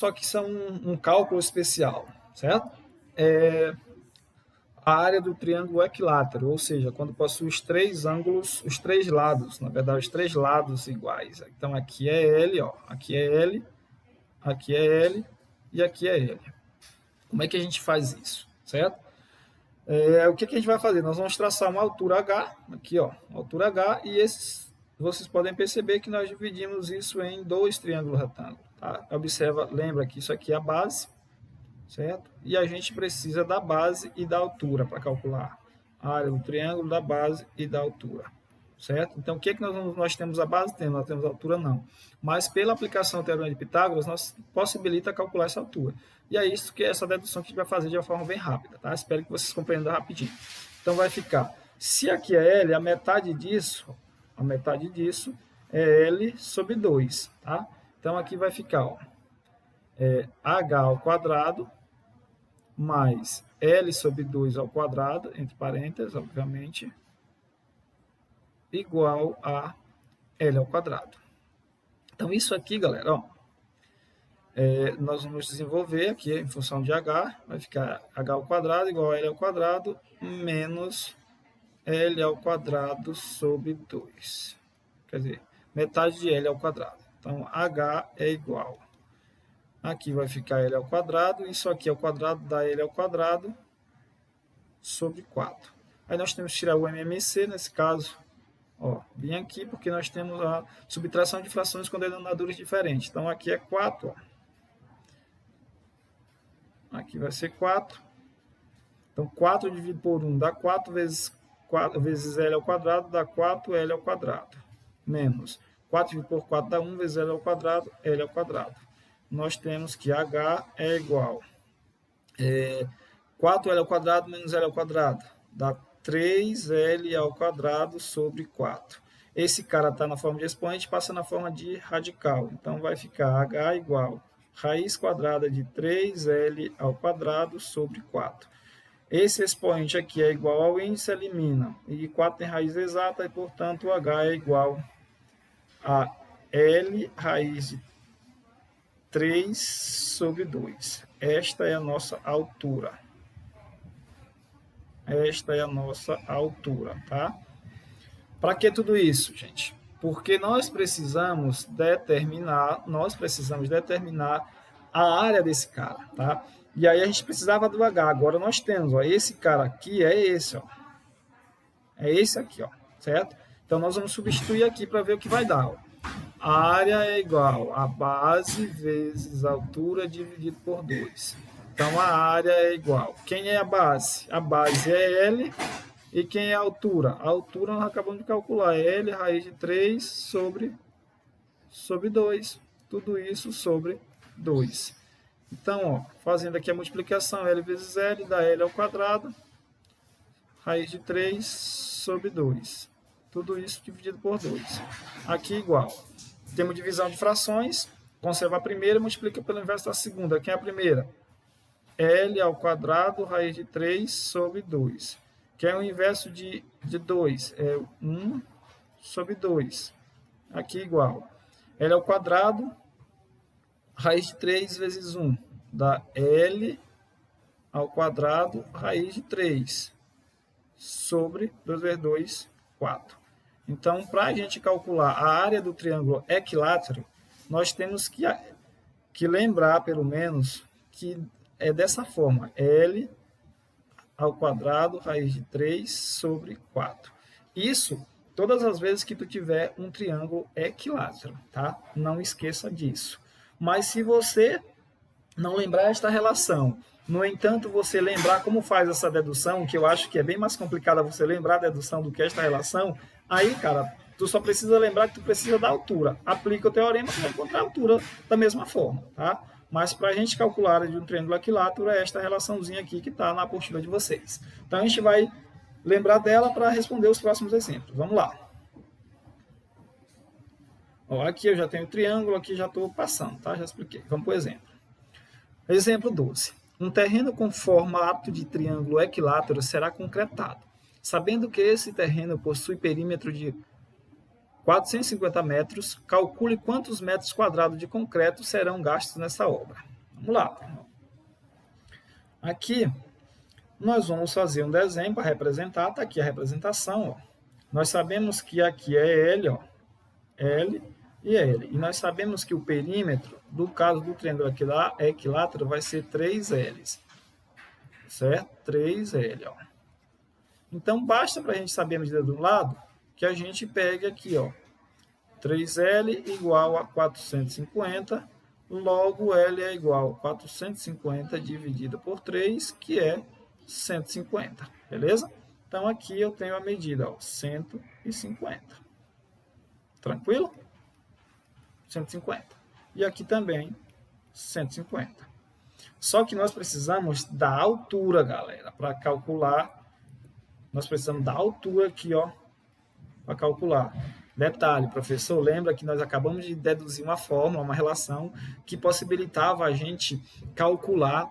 só que são um cálculo especial, certo? A área do triângulo equilátero, ou seja, quando possui os três ângulos, os três lados, na verdade, os três lados iguais. Então, aqui é L, ó, aqui é L, aqui é L e aqui é L. Como é que a gente faz isso, certo? O que a gente vai fazer? Nós vamos traçar uma altura H, aqui, ó, altura H, e vocês podem perceber que nós dividimos isso em dois triângulos retângulos. Tá? Observa, lembra que isso aqui é a base, certo? E a gente precisa da base e da altura para calcular a área do triângulo, da base e da altura, certo? Então, o que nós temos a base? Nós temos a altura? Não. Mas, pela aplicação do Teorema de Pitágoras, nós possibilita calcular essa altura. E é isso que essa dedução que a gente vai fazer de uma forma bem rápida, tá? Espero que vocês compreendam rapidinho. Então, vai ficar, se aqui é L, a metade disso é L sobre 2, tá? Então, aqui vai ficar, ó, H ao quadrado mais L sobre 2 ao quadrado, entre parênteses, obviamente, igual a L ao quadrado. Então, isso aqui, galera, ó, nós vamos desenvolver aqui em função de H, vai ficar H ao quadrado igual a L ao quadrado menos L ao quadrado sobre 2. Quer dizer, metade de L ao quadrado. Então, H é igual. Aqui vai ficar L ao quadrado, isso aqui ao quadrado dá L ao quadrado sobre 4. Aí nós temos que tirar o MMC, nesse caso, ó, bem aqui, porque nós temos a subtração de frações com denominadores diferentes. Então, aqui é 4, ó. Aqui vai ser 4. Então, 4 dividido por 1 dá 4 vezes L ao quadrado, dá 4L ao quadrado. Menos 4 dividido por 4 dá 1 vezes L ao quadrado, L ao quadrado. Nós temos que H é igual 4L ao quadrado menos L ao quadrado. Dá 3L ao quadrado sobre 4. Esse cara está na forma de expoente, passa na forma de radical. Então, vai ficar H igual raiz quadrada de 3L ao quadrado sobre 4. Esse expoente aqui é igual ao índice, elimina. E 4 tem raiz exata, e, portanto, o H é igual a L raiz de 3 sobre 2. Esta é a nossa altura. Esta é a nossa altura, tá? Para que tudo isso, gente? Porque nós precisamos determinar a área desse cara, tá? E aí a gente precisava do H. Agora nós temos, ó, esse cara aqui é esse, ó. É esse aqui, ó, certo? Então nós vamos substituir aqui para ver o que vai dar, ó. A área é igual a base vezes a altura dividido por 2. Então, a área é igual. Quem é a base? A base é L. E quem é a altura? A altura nós acabamos de calcular. L raiz de 3 sobre 2. Tudo isso sobre 2. Então, ó, fazendo aqui a multiplicação, L vezes L dá L ao quadrado. Raiz de 3 sobre 2. Tudo isso dividido por 2. Aqui igual. Temos divisão de frações. Conserva a primeira e multiplica pelo inverso da segunda. Quem é a primeira? L ao quadrado, raiz de 3 sobre 2. Que é o inverso de 2. É 1 sobre 2. Aqui igual. L ao quadrado, raiz de 3 vezes 1. Dá L ao quadrado, raiz de 3. Sobre 2 vezes 2, 4. Então, para a gente calcular a área do triângulo equilátero, nós temos que lembrar, pelo menos, que é dessa forma. L ao quadrado, raiz de 3 sobre 4. Isso todas as vezes que tu tiver um triângulo equilátero, tá? Não esqueça disso. Mas se você não lembrar esta relação, no entanto, você lembrar como faz essa dedução, que eu acho que é bem mais complicada você lembrar a dedução do que esta relação, aí, cara, tu só precisa lembrar que tu precisa da altura. Aplica o teorema para encontrar a altura da mesma forma, tá? Mas para a gente calcular a área de um triângulo equilátero é esta relaçãozinha aqui que está na apostila de vocês. Então, a gente vai lembrar dela para responder os próximos exemplos. Vamos lá. Ó, aqui eu já tenho o triângulo, aqui já estou passando, tá? Já expliquei. Vamos para o exemplo. Exemplo 12. Um terreno com formato de triângulo equilátero será concretado. Sabendo que esse terreno possui perímetro de 450 metros, calcule quantos metros quadrados de concreto serão gastos nessa obra. Vamos lá. Aqui, nós vamos fazer um desenho para representar. Está aqui a representação. Ó. Nós sabemos que aqui é L, ó, L e L. E nós sabemos que o perímetro, do caso do triângulo equilátero, vai ser 3L. Certo? 3L. Ó. Então, basta para a gente saber a medida do lado, que a gente pegue aqui, ó, 3L igual a 450, logo L é igual a 450 dividido por 3, que é 150, beleza? Então, aqui eu tenho a medida, ó, 150. Tranquilo? 150. E aqui também, 150. Só que nós precisamos da altura, galera, para calcular. Nós precisamos da altura aqui, ó, para calcular. Detalhe, professor, lembra que nós acabamos de deduzir uma fórmula, uma relação, que possibilitava a gente calcular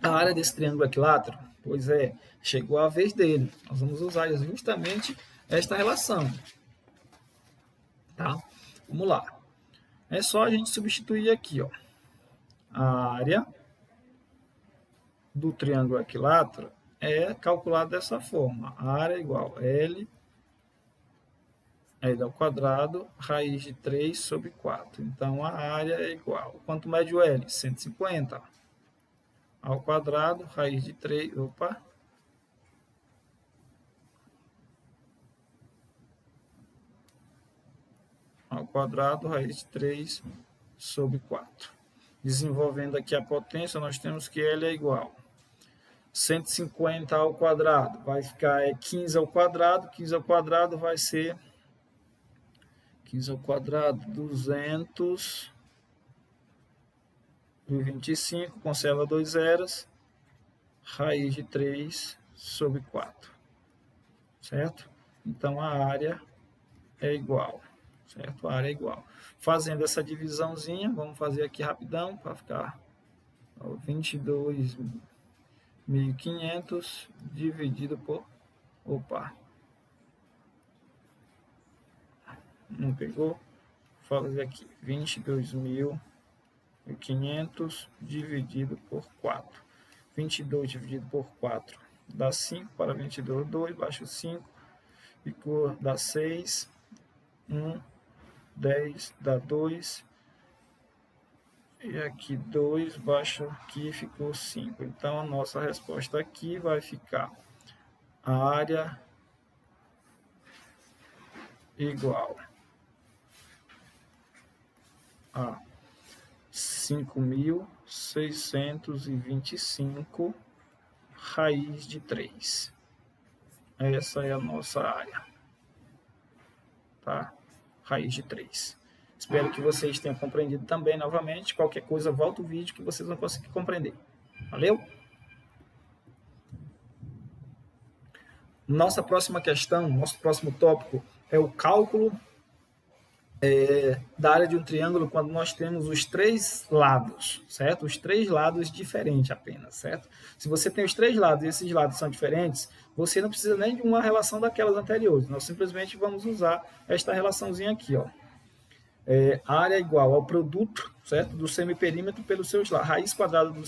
a área desse triângulo equilátero? Pois é, chegou a vez dele. Nós vamos usar justamente esta relação. Tá? Vamos lá. É só a gente substituir aqui, ó, a área do triângulo equilátero é calculada dessa forma. A área é igual a L ao quadrado, raiz de 3 sobre 4. Então, a área é igual. Quanto mede o L? 150. Ao quadrado, raiz de 3... Opa! Ao quadrado, raiz de 3 sobre 4. Desenvolvendo aqui a potência, nós temos que L é igual 150 ao quadrado, vai ficar 15 ao quadrado, 15 ao quadrado vai ser 15 ao quadrado, 225, cancela 2 zeros, raiz de 3 sobre 4, certo? Então, a área é igual, certo? A área é igual. Fazendo essa divisãozinha, vamos fazer aqui rapidão, para ficar 22.500 dividido por... Opa! Não pegou? Vou fazer aqui, 22.500 dividido por 4. 22 dividido por 4 dá 5, para 22, 2, baixo 5, ficou, dá 6, 1, 10, dá 2, e aqui 2, baixo aqui, ficou 5. Então, a nossa resposta aqui vai ficar a área igual a 5.625 raiz de 3. Essa é a nossa área. Tá? Raiz de 3. Espero que vocês tenham compreendido também novamente. Qualquer coisa, volta o vídeo que vocês vão conseguir compreender. Valeu? Nossa próxima questão, nosso próximo tópico é o cálculo da área de um triângulo quando nós temos os 3 lados, certo? Os 3 lados diferentes apenas, certo? Se você tem os 3 lados e esses lados são diferentes, você não precisa nem de uma relação daquelas anteriores. Nós simplesmente vamos usar esta relaçãozinha aqui, ó. A área é igual ao produto, certo? Do semiperímetro pelos seus lados. Raiz quadrada do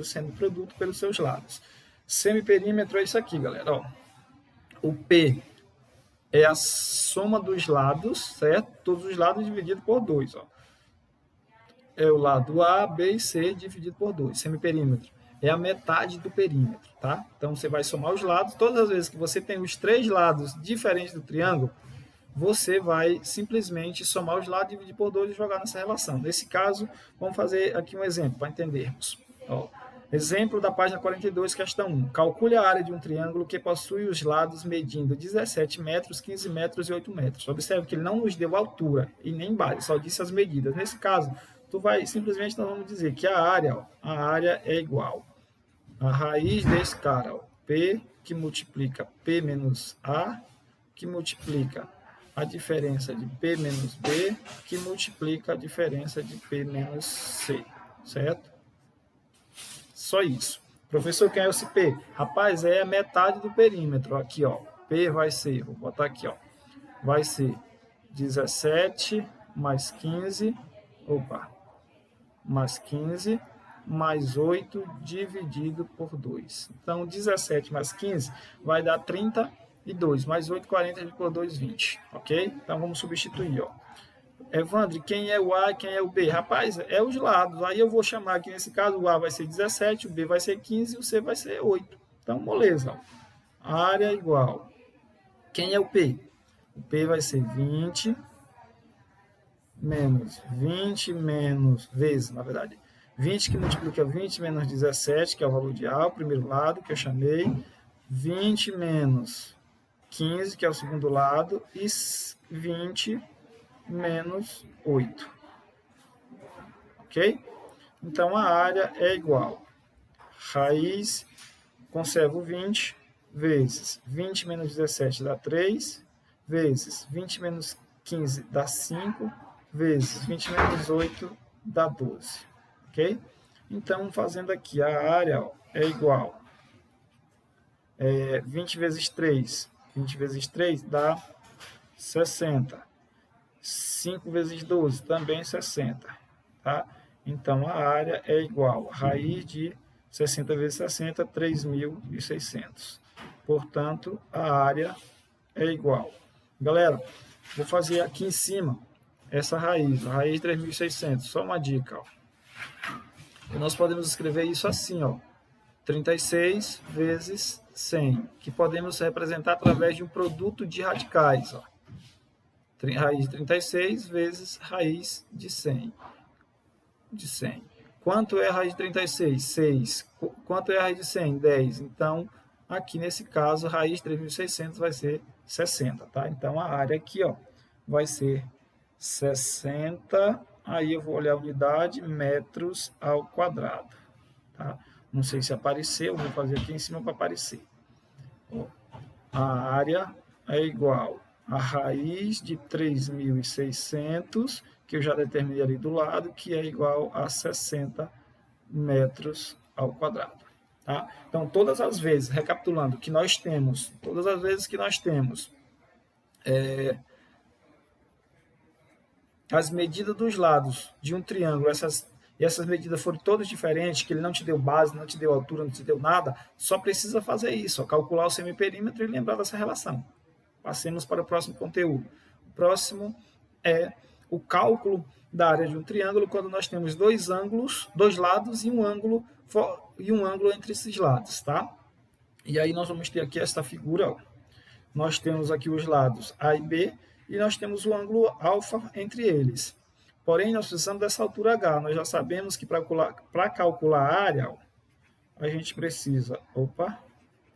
semiproduto pelos seus lados. Semiperímetro é isso aqui, galera, ó. O P é a soma dos lados, certo? Todos os lados dividido por 2, ó. É o lado A, B e C dividido por 2. Semiperímetro é a metade do perímetro, tá? Então, você vai somar os lados. Todas as vezes que você tem os 3 lados diferentes do triângulo, você vai simplesmente somar os lados, dividir por 2 e jogar nessa relação. Nesse caso, vamos fazer aqui um exemplo para entendermos. Ó, exemplo da página 42, questão 1. Calcule a área de um triângulo que possui os lados medindo 17 metros, 15 metros e 8 metros. Observe que ele não nos deu altura e nem base, só disse as medidas. Nesse caso, simplesmente nós vamos dizer que a área é igual a raiz desse cara, ó, P, que multiplica P menos A, que multiplica a diferença de P menos B, que multiplica a diferença de P menos C, certo? Só isso. Professor, quem é esse P? Rapaz, é a metade do perímetro. Aqui, ó. P vai ser, vou botar aqui, ó. Vai ser 17 mais 15, mais 15, mais 8 dividido por 2. Então, 17 mais 15 vai dar 32, mais 8, 40 dividido por 2, 20. Ok? Então, vamos substituir. Ó. Evandro, quem é o A e quem é o B? Rapaz, é os lados. Aí eu vou chamar aqui, nesse caso, o A vai ser 17, o B vai ser 15 e o C vai ser 8. Então, moleza. Ó. Área igual. Quem é o P? O P vai ser 20 menos vezes, na verdade. 20 que multiplica 20 menos 17, que é o valor de A, o primeiro lado que eu chamei. 20 menos 15, que é o segundo lado. E 20 menos 8. Ok? Então, a área é igual. Raiz, conservo 20, vezes 20 menos 17 dá 3, vezes 20 menos 15 dá 5, vezes 20 menos 8 dá 12. Ok? Então, fazendo aqui, a área ó, é igual 20 vezes 3. 20 vezes 3 dá 60. 5 vezes 12, também 60. Tá? Então, a área é igual a raiz de 60 vezes 60, 3.600. Portanto, a área é igual. Galera, vou fazer aqui em cima essa raiz, a raiz de 3.600. Só uma dica. Ó. E nós podemos escrever isso assim, ó, 36 vezes 100, que podemos representar através de um produto de radicais. Ó. Raiz de 36 vezes raiz de 100. Quanto é a raiz de 36? 6. Quanto é a raiz de 100? 10. Então, aqui nesse caso, a raiz de 3.600 vai ser 60. Tá? Então, a área aqui ó, vai ser 60. Aí eu vou olhar a unidade, metros ao quadrado. Tá? Não sei se apareceu, vou fazer aqui em cima para aparecer. A área é igual a raiz de 3.600, que eu já determinei ali do lado, que é igual a 60 metros ao quadrado. Tá? Então, todas as vezes, recapitulando, que nós temos, todas as vezes que nós temos as medidas dos lados de um triângulo, essas medidas foram todas diferentes, que ele não te deu base, não te deu altura, não te deu nada, só precisa fazer isso, ó, calcular o semiperímetro e lembrar dessa relação. Passemos para o próximo conteúdo. O próximo é o cálculo da área de um triângulo quando nós temos dois ângulos, dois lados e um ângulo entre esses lados, tá? E aí nós vamos ter aqui esta figura, ó. Nós temos aqui os lados A e B e nós temos o ângulo alfa entre eles. Porém, nós precisamos dessa altura H. Nós já sabemos que para calcular a área, ó, a gente precisa,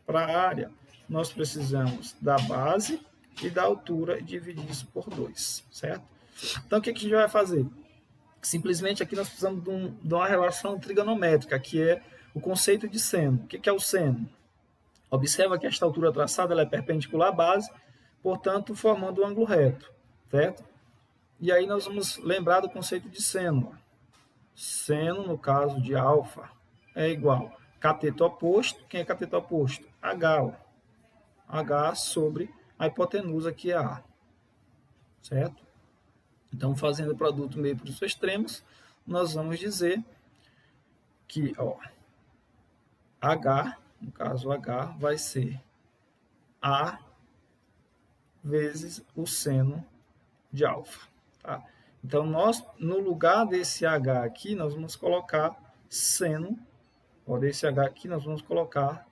para a área, nós precisamos da base e da altura e dividir isso por 2, certo? Então, o que a gente vai fazer? Simplesmente aqui nós precisamos de uma relação trigonométrica, que é o conceito de seno. O que é o seno? Observa que esta altura traçada ela é perpendicular à base, portanto, formando um ângulo reto, certo? E aí nós vamos lembrar do conceito de seno. Seno, no caso de alfa, é igual a cateto oposto. Quem é cateto oposto? H. Ó. H sobre a hipotenusa, que é A. Certo? Então, fazendo o produto meio para os extremos, nós vamos dizer que ó, H, no caso H, vai ser A vezes o seno de alfa. Tá? Então, nós, no lugar desse H aqui, nós vamos colocar seno, ó, desse H aqui, nós vamos colocar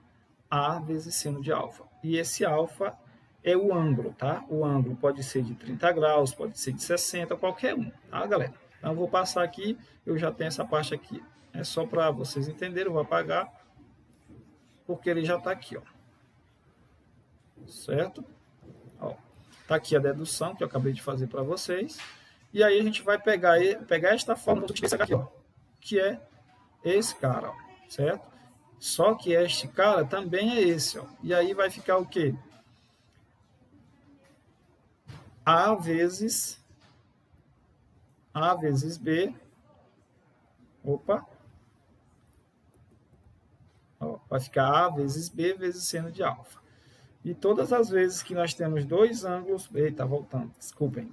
A vezes seno de alfa. E esse alfa é o ângulo, tá? O ângulo pode ser de 30 graus, pode ser de 60, qualquer um, tá, galera? Então, eu vou passar aqui, eu já tenho essa parte aqui. É só para vocês entenderem, eu vou apagar, porque ele já está aqui, ó. Certo? Ó, tá aqui a dedução que eu acabei de fazer para vocês. E aí a gente vai pegar esta fórmula do aqui, ó, que é esse cara, ó, certo? Só que este cara também é esse, ó. E aí vai ficar o quê? A vezes B. Opa. Ó, vai ficar A vezes B vezes seno de alfa. E todas as vezes que nós temos dois ângulos... Eita, voltando, desculpem.